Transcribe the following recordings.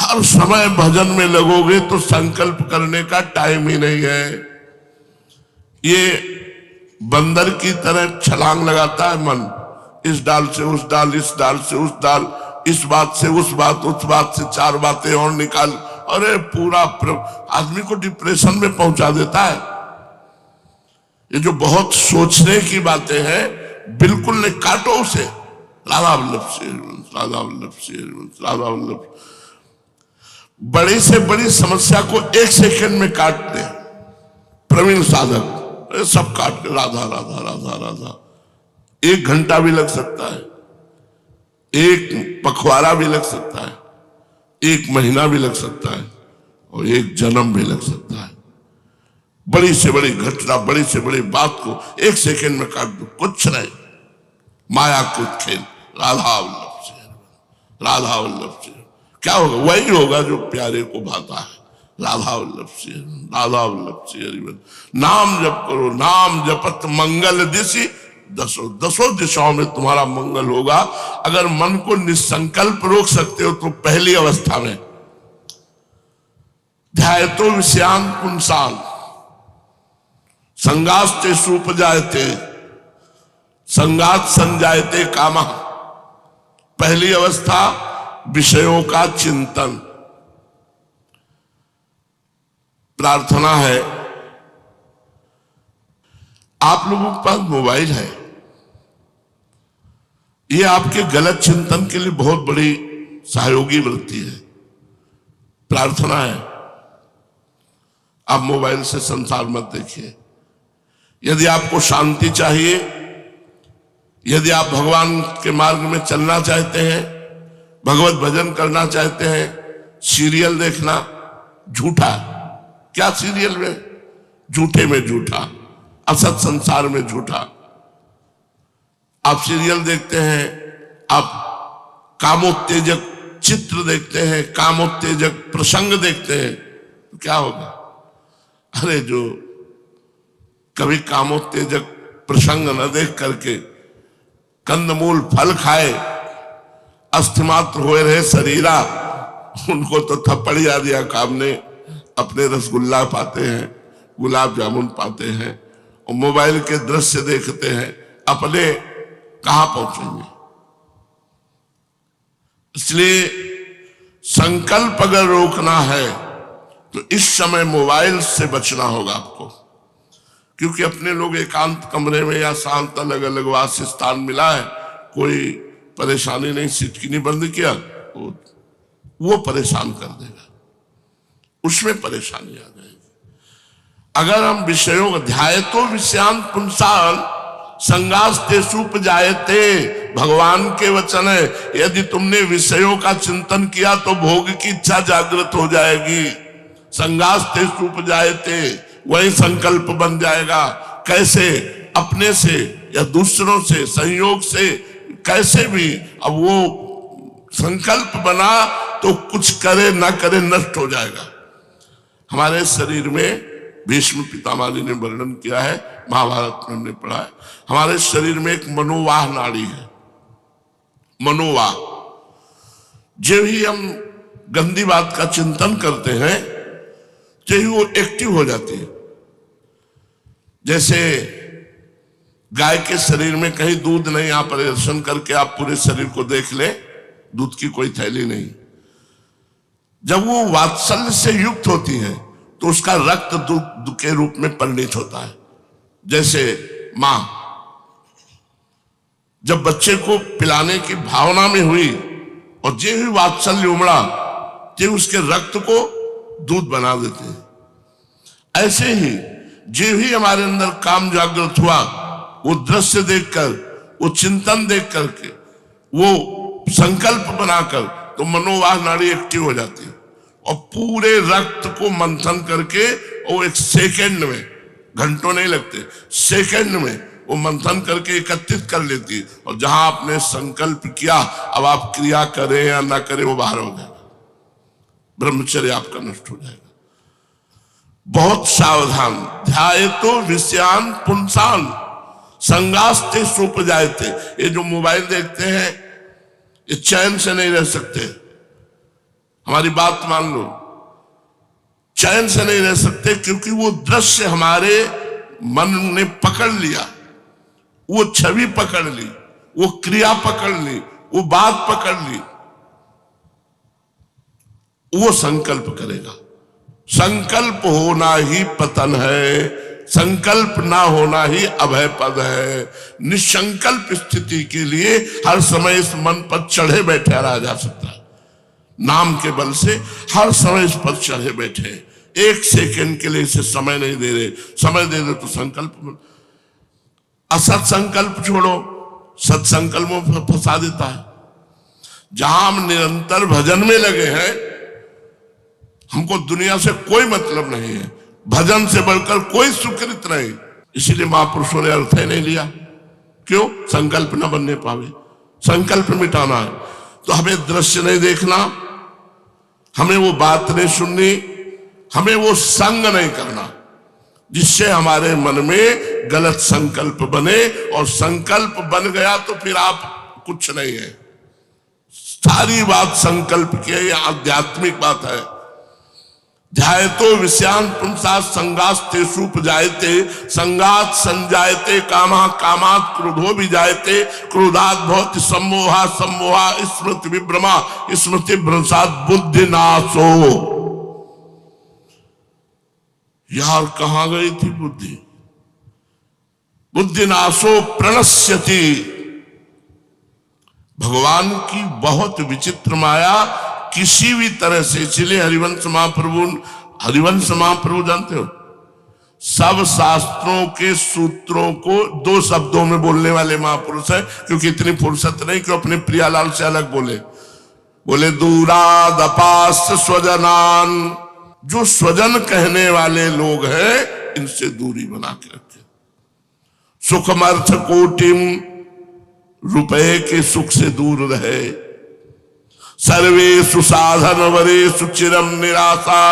हर समय भजन में लगोगे तो संकल्प करने का टाइम ही नहीं है। ये बंदर की तरह छलांग लगाता है मन, इस डाल से उस डाल, इस डाल से उस डाल, इस बात से उस बात, उस बात से चार बातें और निकाल। अरे पूरा आदमी को डिप्रेशन में पहुंचा देता है। ये जो बहुत सोचने की बातें हैं बिल्कुल नहीं, काटो उसे। राधा वल्लभ से, राधा वल्लभ से, राधा वल्लभ। बड़ी से बड़ी समस्या को 1 सेकंड में काट दे प्रवीण साधक, सब काट के राधा राधा राधा राधा। 1 घंटा भी लग सकता है, 1 पखवाड़ा भी लग सकता है, 1 महीना भी लग सकता है, और 1 जन्म भी लग सकता है। बड़ी से बड़ी घटना, बड़ी से बड़ी बात को 1 सेकंड में काट दो, कुछ नहीं। माया कूद खेल, राधा वल्लभ से, राधा वल्लभ से। क्या होगा? वही होगा जो प्यारे को भाता है। राधा वल्लभ से, राधा वल्लभ से हरिवंश। नाम जप करो, नाम जपत मंगल दिशि, दसों दिशाओं में तुम्हारा मंगल होगा। अगर मन को निसंकल्प रोक सकते हो तो पहली अवस्था में ध्यायतो विषयान पुंसान संगास्ते सुपजायते संगात संजायते कामः। पहली अवस्था विषयों का चिंतन। प्रार्थना है, आप लोगों के पास मोबाइल है, ये आपके गलत चिंतन के लिए बहुत बड़ी सहयोगी वृत्ति है। प्रार्थना है, आप मोबाइल से संसार मत देखिए। यदि आपको शांति चाहिए, यदि आप भगवान के मार्ग में चलना चाहते हैं, भगवत भजन करना चाहते हैं, सीरियल देखना झूठा। क्या सीरियल में? झूठे में झूठा, असत संसार में झूठा। आप सीरियल देखते हैं, आप कामोत्तेजक चित्र देखते हैं, कामोत्तेजक प्रसंग देखते हैं, तो क्या होगा? अरे जो कभी कामोत्तेजक प्रसंग न देख करके कंदमूल फल खाए, अस्थिमात्र हुए रहे शरीरा, उनको तो थप्पड़ याद दिया काम ने। अपने रसगुल्ला पाते हैं, गुलाब जामुन पाते हैं, और मोबाइल के दृश्य देखते हैं, अपने कहां पहुंचेंगे? इसलिए संकल्प अगर रोकना है तो इस समय मोबाइल से बचना होगा आपको। क्योंकि अपने लोग एकांत कमरे में या शांत अलग अलग वास स्थान मिला है, कोई परेशानी नहीं, सिटकिनी बंद किया, वो परेशान कर देगा, उसमें परेशानी आ जाएगी। अगर हम विषयों को ध्यायतो विषयान पुंसान संगास्ते सुपजायते, भगवान के वचन है, यदि तुमने विषयों का चिंतन किया तो भोग की इच्छा जागृत हो जाएगी। संगास्ते सुपजायते, वही संकल्प बन जाएगा। कैसे? अपने से या दूसरों से, संयोग से, कैसे भी। अब वो संकल्प बना तो कुछ करे ना करे नष्ट हो जाएगा। हमारे शरीर में भीष्म पितामह जी ने वर्णन किया है, महाभारत में हमने पढ़ा है, हमारे शरीर में एक मनोवाह नाड़ी है। मनोवाह, जो ही हम गंदी बात का चिंतन करते हैं तो ही वो एक्टिव हो जाती है। जैसे गाय के शरीर में कहीं दूध नहीं, आप परिदर्शन करके आप पूरे शरीर को देख ले, दूध की कोई थैली नहीं। जब वो वात्सल्य से युक्त होती है तो उसका रक्त दूध के रूप में परिणित होता है। जैसे मां जब बच्चे को पिलाने की भावना में हुई और जे ही वात्सल्य उमड़ा, ते उसके रक्त को दूध बना देते हैं। ऐसे ही जे ही हमारे अंदर काम जागृत हुआ, वो दृश्य देखकर, वो चिंतन देख करके, वो संकल्प बनाकर, तो मनोवाह नाड़ी एक्टिव हो जाती है और पूरे रक्त को मंथन करके वो 1 सेकंड में, घंटों नहीं लगते, सेकंड में वो मंथन करके एकत्रित कर लेती है। और जहां आपने संकल्प किया, अब आप क्रिया करें या ना करें, वो बाहर हो जाएगा, ब्रह्मचर्य आपका नष्ट हो जाएगा। बहुत सावधान। ध्यायतो विषयान पुंसान संगास्ते सुपजायते। ये जो मोबाइल देखते हैं, ये चैन से नहीं रह सकते। हमारी बात मान लो, चैन से नहीं रह सकते, क्योंकि वो दृश्य हमारे मन ने पकड़ लिया, वो छवि पकड़ ली, वो क्रिया पकड़ ली, वो बात पकड़ ली, वो संकल्प करेगा। संकल्प होना ही पतन है, संकल्प ना होना ही अभय पद है। निसंकल्प स्थिति के लिए हर समय इस मन पर चढ़े बैठे रहा जा सकता है, नाम के बल से हर समय इस पर चढ़े बैठे, एक सेकंड के लिए इसे समय नहीं दे रहे। समय दे दे तो संकल्प, असत संकल्प छोड़ो, सत्संकल्प में फंसा देता है। जहां हम निरंतर भजन में लगे हैं, हमको दुनिया से कोई मतलब नहीं है, भजन से बढ़कर कोई सुकृत नहीं। इसीलिए महापुरुषों ने अर्थ ही नहीं लिया। क्यों? संकल्प न बनने पावे, संकल्प मिटाना है। तो हमें दृश्य नहीं देखना, हमें वो बात नहीं सुननी, हमें वो संग नहीं करना जिससे हमारे मन में गलत संकल्प बने, और संकल्प बन गया तो फिर आप कुछ नहीं है। सारी बात संकल्प की है, यह आध्यात्मिक बात है। ध्यायतो विषयान पुंसा संगास्तेषुपजायते, संगात संजायते कामा, कामात क्रोधो भी जायते, क्रोधात भवति सम्मोहा, सम्मोहा स्मृति विभ्रमा, स्मृति भ्रंशात बुद्धि नाशो। यार कहां गई थी बुद्धि? बुद्धि नाशो प्रणश्यति। भगवान की बहुत विचित्र माया किसी भी तरह से। इसलिए हरिवंश महाप्रभु जानते हो, सब शास्त्रों के सूत्रों को 2 शब्दों में बोलने वाले महापुरुष है, क्योंकि इतनी फुर्सत नहीं कि अपने प्रियालाल से अलग बोले दूराद अपास स्वजनान। जो स्वजन कहने वाले लोग हैं, इनसे दूरी बना के रखे। सुखमर्थ कोटिम, रुपए के सुख से दूर रहे। सर्वे सुसाधन वरे सुचिरम निराशा,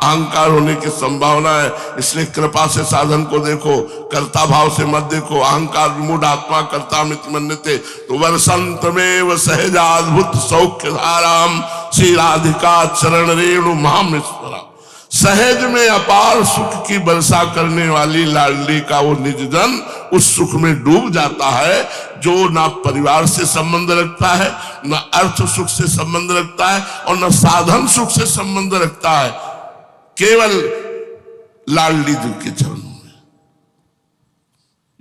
अहंकार होने की संभावना है। इसलिए कृपा से साधन को देखो, कर्ता भाव से मत देखो। अहंकार विमूढ़ आत्मा कर्ता मित मन्यते, तो वर्षंत में सहजाद्भुत सौख्य धाराम, श्री राधिका चरण रेणु महामेश्वरा। सहज में अपार सुख की वर्षा करने वाली लाडली का वो निज जन उस सुख में डूब जाता है, जो ना परिवार से संबंध रखता है, ना अर्थ सुख से संबंध रखता है, और ना साधन सुख से संबंध रखता है, केवल लाडली जी के चरणों में।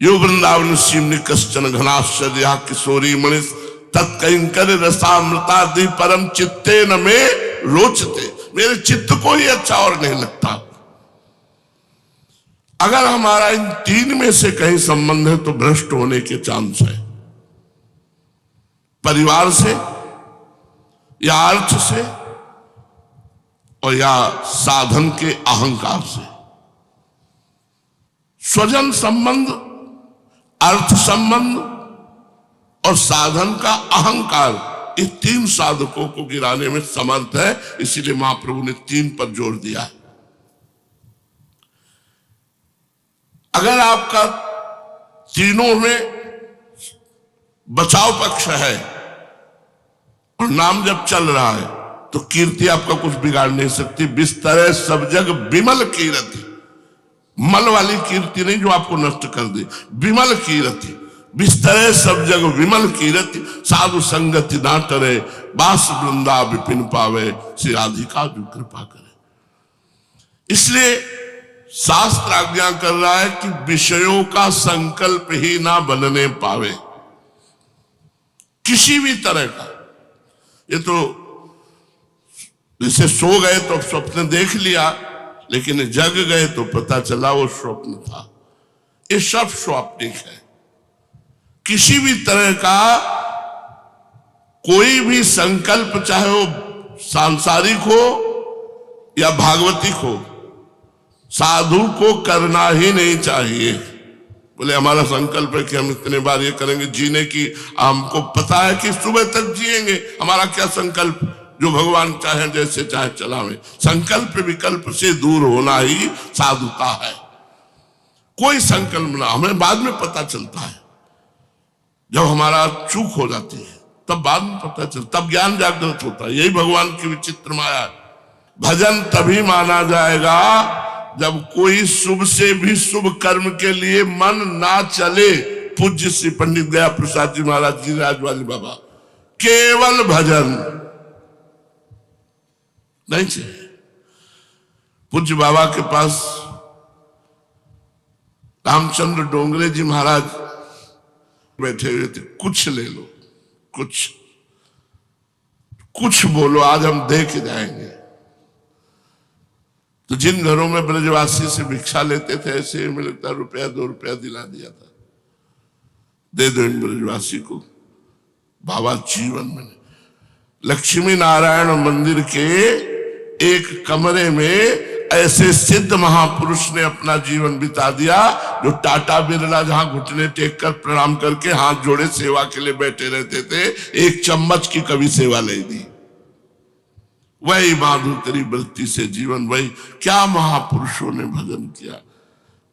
यो वृंदावन सीमनि कश्चन घनाश्चर्या किशोरी मणिस, तत्कंकर रसामृता दि परम चित्ते न में रोचते। मेरे चित्त को ही अच्छा और नहीं लगता। अगर हमारा इन 3 में से कहीं संबंध है तो भ्रष्ट होने के चांस है। परिवार से, या अर्थ से, और या साधन के अहंकार से। स्वजन संबंध, अर्थ संबंध और साधन का अहंकार, इस 3 साधकों को गिराने में समर्थ है। इसीलिए महाप्रभु ने 3 पर जोर दिया है। अगर आपका तीनों में बचाव पक्ष है और नाम जब चल रहा है, तो कीर्ति आपका कुछ बिगाड़ नहीं सकती। बिस्तरे सब जग विमल कीर्ति, मल वाली कीर्ति नहीं जो आपको नष्ट कर दे, विमल कीर्ति। बिस्तरे सब जग विमल कीर्ति, साधु संगति ना टरे, बास वृंदा विपिन पावे, श्री राधिका जो कृपा करे। इसलिए शास्त्र आज्ञा कर रहा है कि विषयों का संकल्प ही ना बनने पावे, किसी भी तरह का। ये तो जैसे सो गए तो स्वप्न देख लिया, लेकिन जग गए तो पता चला वो स्वप्न था। ये सब स्वाप्निक है। किसी भी तरह का कोई भी संकल्प, चाहे वो सांसारिक हो या भागवतिक हो, साधु को करना ही नहीं चाहिए। बोले हमारा संकल्प है कि हम इतने बार ये करेंगे जीने की, हमको पता है कि सुबह तक जिएंगे, हमारा क्या संकल्प, जो भगवान चाहे जैसे चाहे चलावे। संकल्प विकल्प से दूर होना ही साधुता है। कोई संकल्प ना, हमें बाद में पता चलता है जब हमारा चूक हो जाती है, तब बाद में पता चलता, तब ज्ञान जागृत होता है। यही भगवान की विचित्र माया है। भजन तभी माना जाएगा जब कोई शुभ से भी शुभ कर्म के लिए मन ना चले। पूज्य श्री पंडित गया प्रसाद जी महाराज जी राजवाली बाबा, केवल भजन नहीं चाहिए। पूज्य बाबा के पास रामचंद्र डोंगरे जी महाराज बैठे हुए थे, कुछ ले लो, कुछ बोलो, आज हम दे के जाएंगे। तो जिन घरों में ब्रजवासी से भिक्षा लेते थे, ऐसे में लगता रुपया 2 रुपया दिला दिया था, दे दो इन ब्रजवासी को। बाबा जीवन में लक्ष्मी नारायण मंदिर के एक कमरे में ऐसे सिद्ध महापुरुष ने अपना जीवन बिता दिया, जो टाटा बिरला जहां घुटने टेक कर प्रणाम करके हाथ जोड़े सेवा के लिए बैठे रहते थे, एक चम्मच की कभी सेवा नहीं दी। वही माधुकरी वृत्ति से जीवन, वही क्या महापुरुषों ने भजन किया।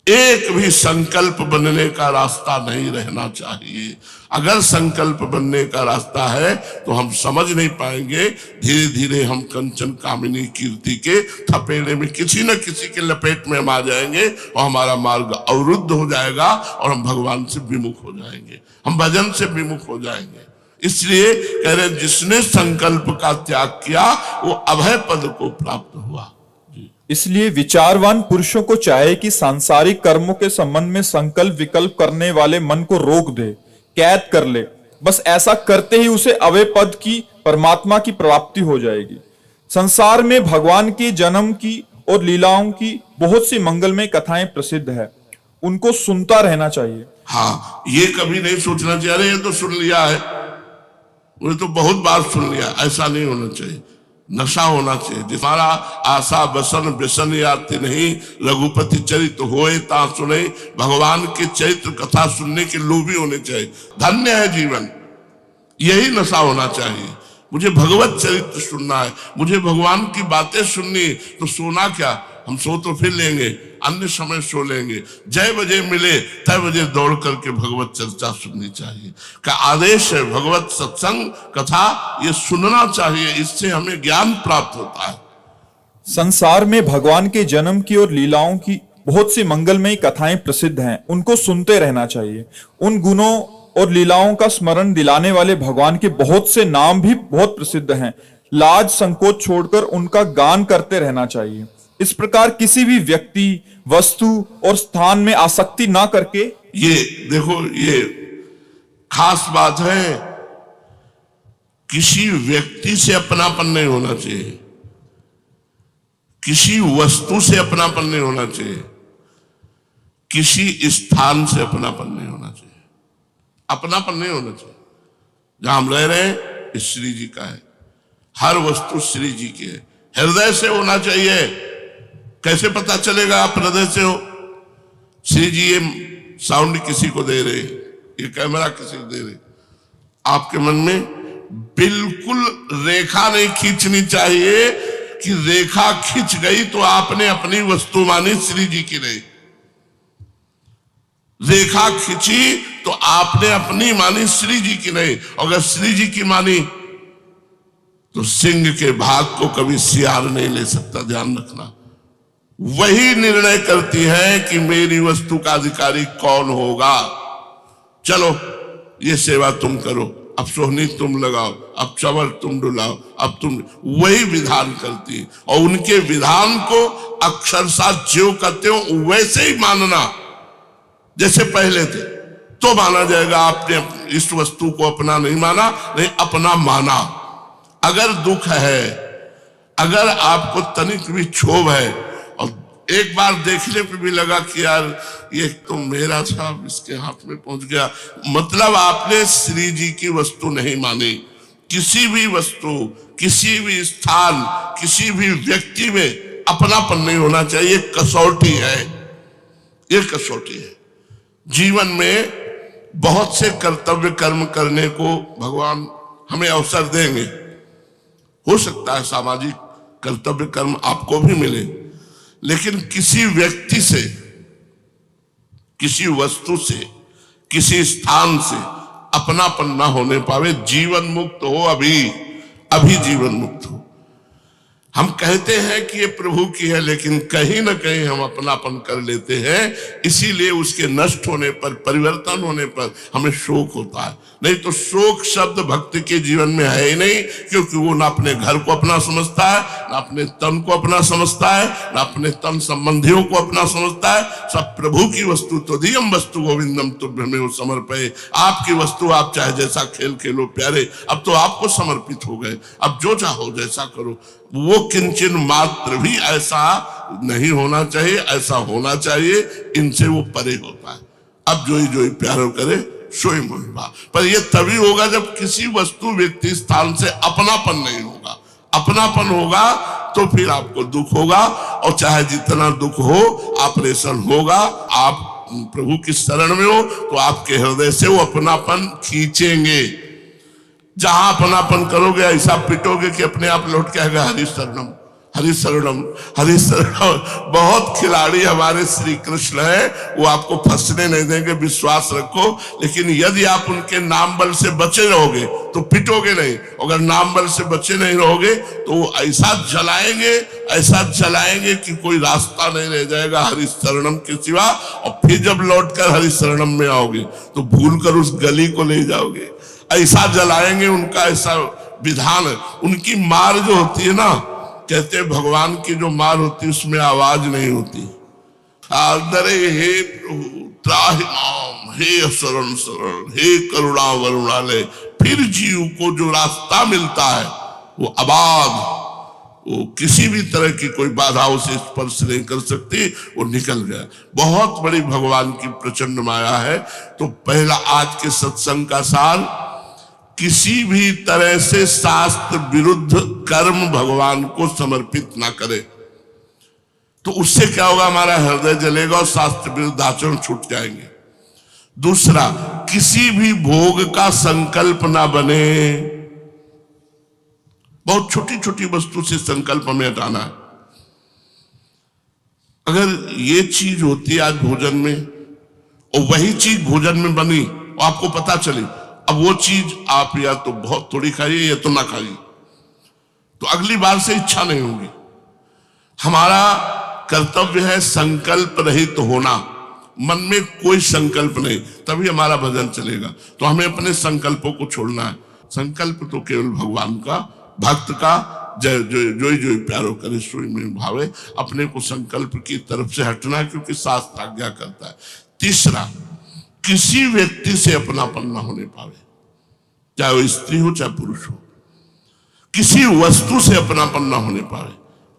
एक भी संकल्प बनने का रास्ता नहीं रहना चाहिए। अगर संकल्प बनने का रास्ता है तो हम समझ नहीं पाएंगे। धीरे धीरे हम कंचन कामिनी कीर्ति के थपेड़े में किसी न किसी के लपेट में हम आ जाएंगे और हमारा मार्ग अवरुद्ध हो जाएगा और हम भगवान से विमुख हो जाएंगे, हम भजन से विमुख हो जाएंगे। इसलिए कह रहे जिसने संकल्प का त्याग किया वो अभय पद को प्राप्त हुआ। इसलिए विचारवान पुरुषों को चाहे कि सांसारिक कर्मों के संबंध में संकल्प विकल्प करने वाले मन को रोक दे, कैद कर ले। बस ऐसा करते ही उसे अभय पद की, परमात्मा की प्राप्ति हो जाएगी। संसार में भगवान के जन्म की और लीलाओं की बहुत सी मंगलमय कथाएं प्रसिद्ध है, उनको सुनता रहना चाहिए। हाँ, ये कभी नहीं सोचना चाहिए अरे ये तो सुन लिया है, वो तो बहुत बार सुन लिया। ऐसा नहीं होना चाहिए, नशा होना चाहिए। जिसमारा आशा बसन व्यसन याति नहीं, रघुपति चरित्र होए ता सुने। भगवान के चरित्र कथा सुनने के लोभी होने चाहिए। धन्य है जीवन, यही नशा होना चाहिए। मुझे भगवत चरित्र सुनना है, मुझे भगवान की बातें सुननी। तो सोना क्या, हम सो तो फिर लेंगे, अन्य समय सो लेंगे। जय बजे मिले तय बजे दौड़ करके भगवत चर्चा सुननी चाहिए का आदेश है। भगवत सत्संग कथा ये सुनना चाहिए, इससे हमें ज्ञान प्राप्त होता है। संसार में भगवान के जन्म की और लीलाओं की बहुत सी मंगलमयी कथाएं प्रसिद्ध हैं, उनको सुनते रहना चाहिए। उन गुणों और लीलाओं का स्मरण दिलाने वाले भगवान के बहुत से नाम भी बहुत प्रसिद्ध हैं। लाज संकोच छोड़कर उनका गान करते रहना चाहिए। इस प्रकार किसी भी व्यक्ति, वस्तु और स्थान में आसक्ति ना करके, ये देखो ये खास बात है, किसी व्यक्ति से अपनापन नहीं होना चाहिए, किसी वस्तु से अपनापन नहीं होना चाहिए, किसी स्थान से अपनापन नहीं होना चाहिए। अपनापन नहीं होना चाहिए। जहां हम रह रहे हैं श्री जी का है, हर वस्तु श्री जी की है। हृदय से होना चाहिए। कैसे पता चलेगा आप हृदय से हो? श्री जी ये साउंड किसी को दे रहे, ये कैमरा किसी को दे रहे, आपके मन में बिल्कुल रेखा नहीं खींचनी चाहिए कि रेखा खींच गई तो आपने अपनी वस्तु मानी, श्री जी की नहीं। रेखा खींची तो आपने अपनी मानी, श्री जी की नहीं। अगर श्री जी की मानी तो सिंह के भाग को कभी सियार नहीं ले सकता, ध्यान रखना। वही निर्णय करती है कि मेरी वस्तु का अधिकारी कौन होगा। चलो ये सेवा तुम करो, अब सोहनी तुम लगाओ, अब चवर तुम डुलाओ, अब तुम, वही विधान करती है। और उनके विधान को अक्षरशः ज्यों करते हो वैसे ही मानना जैसे पहले थे, तो माना जाएगा। आपने इस वस्तु को अपना नहीं माना, नहीं अपना माना। अगर दुख है, अगर आपको तनिक भी क्षोभ है और एक बार देखने पे भी लगा कि यार ये तो मेरा था, इसके हाथ में पहुंच गया, मतलब आपने श्री जी की वस्तु नहीं मानी। किसी भी वस्तु, किसी भी स्थान, किसी भी व्यक्ति में अपनापन नहीं होना चाहिए। कसौटी है, ये कसौटी है। जीवन में बहुत से कर्तव्य कर्म करने को भगवान हमें अवसर देंगे। हो सकता है सामाजिक कर्तव्य कर्म आपको भी मिले, लेकिन किसी व्यक्ति से, किसी वस्तु से, किसी स्थान से अपनापन ना होने पावे, जीवन मुक्त हो, अभी जीवन मुक्त हो। हम कहते हैं कि ये प्रभु की है, लेकिन कहीं ना कहीं हम अपनापन कर लेते हैं, इसीलिए उसके नष्ट होने पर, परिवर्तन होने पर हमें शोक होता है। नहीं तो शोक शब्द भक्त के जीवन में है ही नहीं, क्योंकि वो ना अपने घर को अपना समझता है, ना अपने तन को अपना समझता है, ना अपने तन संबंधियों को अपना समझता है। सब प्रभु की वस्तु, तो दियम वस्तु गोविंदम तुभ्यमेव समर्पये। आपकी वस्तु, आप चाहे जैसा खेल खेलो प्यारे, अब तो आपको समर्पित हो गए, अब जो चाहो जैसा करो। वो किंचन मात्र भी ऐसा नहीं होना चाहिए, ऐसा होना चाहिए, इनसे वो परे होता है। अब जो ही प्यार करे सोई मोहि भाव। पर ये तभी होगा जब किसी वस्तु, व्यक्ति, स्थान से अपनापन नहीं होगा। अपनापन होगा तो फिर आपको दुख होगा, और चाहे जितना दुख हो, ऑपरेशन होगा, आप प्रभु की शरण में हो तो आपके हृदय से वो अपनापन खींचेंगे। जहां अपनापन करोगे ऐसा पिटोगे कि अपने आप लौट के आएगा हरि शरणम, हरि शरणम, हरि शरणम। बहुत खिलाड़ी हमारे श्री कृष्ण है, वो आपको फंसने नहीं देंगे, विश्वास रखो। लेकिन यदि आप उनके नाम बल से बचे रहोगे तो पिटोगे नहीं। अगर नाम बल से बचे नहीं रहोगे तो वो ऐसा जलाएंगे, ऐसा जलाएंगे कि कोई रास्ता नहीं रह जाएगा हरि शरणम के सिवा। और फिर जब लौट कर हरि शरणम में आओगे तो भूल कर उस गली को ले जाओगे, ऐसा जलाएंगे। उनका ऐसा विधान है। उनकी मार जो होती है ना, कहते हैं भगवान की जो मार होती है उसमें आवाज नहीं होती। आदरे हे प्रभु त्राहि माम, हे शरण शरण, हे करुणा वरुणालय। फिर जीव को जो रास्ता मिलता है वो आबाद, वो किसी भी तरह की कोई बाधाओं से स्पर्श नहीं कर सकती, वो निकल गया। बहुत बड़ी भगवान की प्रचंड माया है। तो पहला आज के सत्संग का सार, किसी भी तरह से शास्त्र विरुद्ध कर्म भगवान को समर्पित ना करे। तो उससे क्या होगा, हमारा हृदय जलेगा और शास्त्र विरुद्ध आचरण छूट जाएंगे। दूसरा, किसी भी भोग का संकल्प ना बने। बहुत छोटी छोटी वस्तु से संकल्प हमें हटाना है। अगर ये चीज होती है आज भोजन में, और वही चीज भोजन में बनी और आपको पता चली, अब वो चीज आप या तो बहुत थोड़ी खाइए या तो ना खाइए, तो अगली बार से इच्छा नहीं होगी। हमारा कर्तव्य है संकल्प रहित तो होना, मन में कोई संकल्प नहीं, तभी हमारा भजन चलेगा। तो हमें अपने संकल्पों को छोड़ना है। संकल्प तो केवल भगवान का, भक्त का, जो प्यारो करे सोई में भावे। अपने को संकल्प की तरफ से हटना है, क्योंकि शास्त्र आज्ञा करता है। तीसरा, किसी व्यक्ति से अपनापन ना होने पावे, चाहे वो स्त्री हो चाहे पुरुष हो। किसी वस्तु से अपनापन ना होने पावे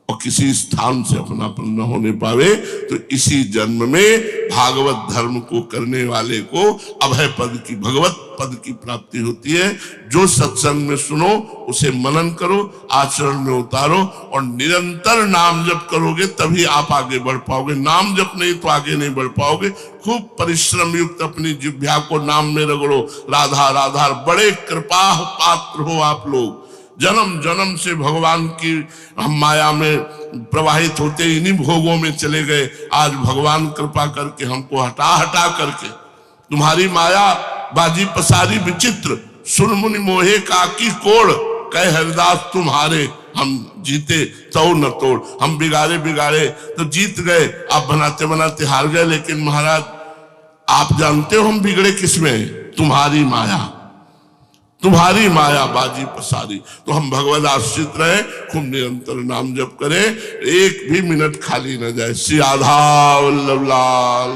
और किसी स्थान से अपनापन न होने पावे, तो इसी जन्म में भागवत धर्म को करने वाले को अभय पद की, भगवत पद की प्राप्ति होती है। जो सत्संग में सुनो उसे मनन करो, आचरण में उतारो, और निरंतर नाम जप करोगे तभी आप आगे बढ़ पाओगे। नाम जप नहीं तो आगे नहीं बढ़ पाओगे। खूब परिश्रम युक्त अपनी जिह्वा को नाम में रगड़ो, राधा राधा। बड़े कृपा पात्र हो आप लोग। जन्म जन्म से भगवान की हम माया में प्रवाहित होते, इन्हीं भोगों में चले गए। आज भगवान कृपा करके हमको हटा हटा करके, तुम्हारी माया बाजी पसारी विचित्र, सुन मुनि मोहे काकी कोड़, कह हरिदास तुम्हारे, हम जीते तो न तोड़। हम बिगाड़े बिगाड़े तो जीत गए, आप बनाते बनाते हार गए। लेकिन महाराज आप जानते हो हम बिगड़े किसमें? तुम्हारी माया, तुम्हारी माया बाजी पसारी। तो हम भगवत आश्रित रहे, खूब निरंतर नाम जप करें, एक भी मिनट खाली न जाए। श्री राधा वल्लभ लाल।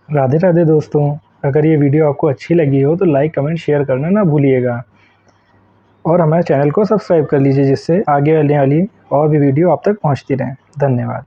राधे राधे दोस्तों, अगर ये वीडियो आपको अच्छी लगी हो तो लाइक कमेंट शेयर करना ना भूलिएगा, और हमारे चैनल को सब्सक्राइब कर लीजिए, जिससे आगे आने वाली और भी वीडियो आप तक पहुंचती रहें। धन्यवाद।